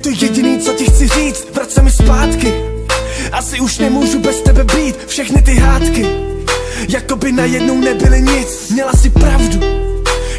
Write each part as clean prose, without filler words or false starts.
to jediný, co ti chci říct, vrať se mi zpátky. Asi už nemůžu bez tebe být, všechny ty hádky jakoby najednou nebyly nic. Měla si pravdu,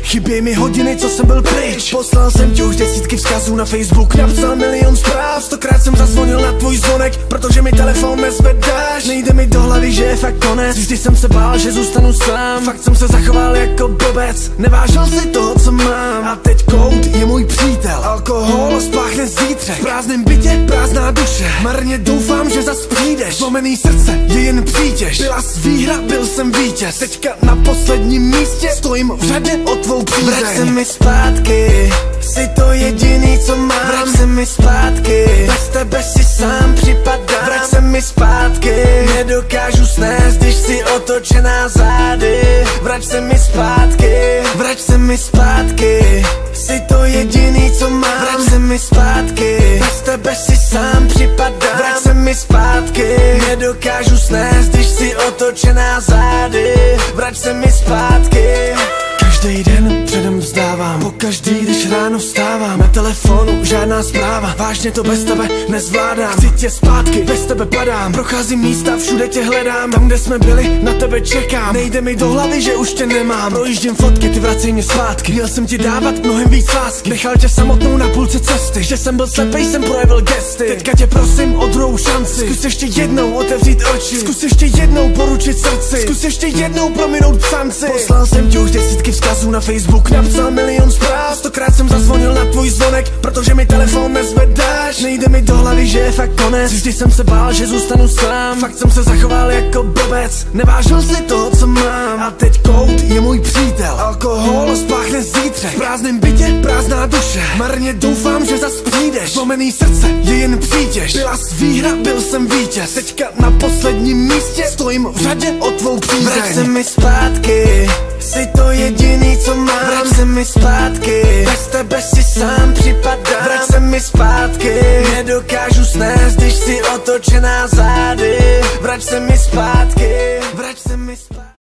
chybějí mi hodiny, co jsem byl pryč. Poslal jsem ti už desítky vzkazů na Facebook, napsal milion zpráv, 100krát jsem zazvonil na tvůj zvonek, protože mi telefon nezvedáš. Nejde mi do hlavy, že je fakt konec, vždy jsem se bál, že zůstanu sám. Fakt jsem se zachoval jako blbec, nevážil si toho, co mám. A teď kout je můj přítel, alkohol spláchne zítřek. V prázdném bytě prázdná duše, marně doufám, že zas přijdeš. Zlomený srdce je jen přítěž, byla jsi výhra, byl jsem vítěz. Teďka na posledním místě stojím v řadě o tvou přízeň. Vrať se mi zpátky, jsi to jediný, co mám. Vrať se mi zpátky, bez tebe si sám připadám. Vrať se mi zpátky, nedokážu snést, když jsi otočená zády. Vrať se mi zpátky, vrať se mi zpátky, jsi to jediný, co mám. Vrať se mi zpátky, bez tebe si sám připadám. Vrať se mi zpátky, nedokážu snést, když jsi otočená zády. Vrať se mi zpátky. Každý den předem vzdávám, pokaždý, když ráno vstávám. Na telefonu žádná zpráva, vážně to bez tebe nezvládám. Chci tě zpátky, bez tebe padám, procházím místa, všude tě hledám. Tam, kde jsme byli, na tebe čekám. Nejde mi do hlavy, že už tě nemám. Projíždím fotky, ty vracej mě zpátky. Měl jsem ti dávat mnohem víc lásky, nechal tě samotnou na půlce cesty. Že jsem byl slepej, jsem projevil gesty. Teďka tě prosím o druhou šanci. Zkus ještě jednou otevřít oči, zkus ještě jednou poručit srdci, zkus ještě jednou prominout psanci. Poslal jsem ti už desítky vzkazů na Facebook, napsal milion zpráv, 100krát jsem zazvonil na tvůj zvonek, protože mi telefon nezvedáš. Nejde mi do hlavy, že je fakt konec, vždy jsem se bál, že zůstanu sám. Fakt jsem se zachoval jako blbec, nevážil si toho, co mám. A teď kout je můj přítel, alkohol spláchne zítřek. V prázdném bytě prázdná duše, marně doufám, že zas přijdeš. Zlomený srdce je jen přítěž, byla jsi výhra, byl jsem vítěz. Teďka na posledním místě stojím v řadě o tvou přízeň. Vrať se mi zpátky, jsi to jediný, co mám. Vrať se mi zpátky, bez tebe si sám připadám. Vrať se mi zpátky, nedokážu snést, když jsi otočená zády. Vrať se mi zpátky, vrať se mi zpátky.